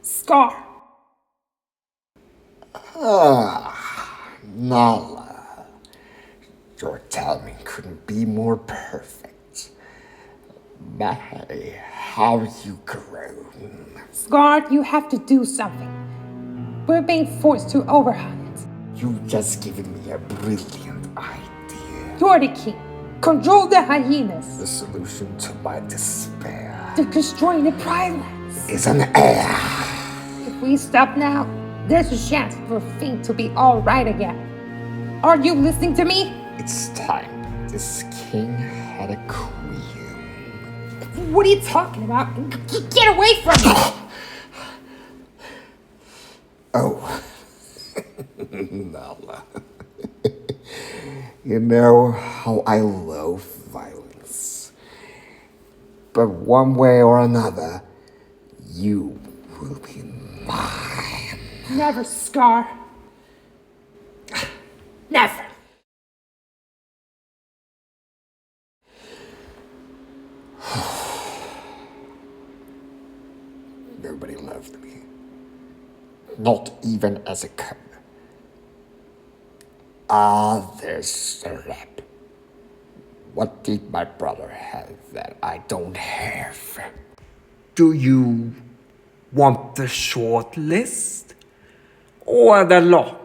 Scar. Nala. Your timing couldn't be more perfect. My, how you grown. Scar, you have to do something. We're being forced to overhunt. You just given me a brilliant idea. You're the king. Control the hyenas. The solution to my despair To destroy the Pride Lands. is an heir. If we stop now, there's a chance for things to be alright again. Are you listening to me? It's time. This king had a queen. What are you talking about? Get away from me! Oh. Nala. You know how I love violence. But one way or another, you will be mine. Never, Scar. Never. Nobody loved me. Not even as a cub. There's a rap. What did my brother have that I don't have? Do you want the short list or the long?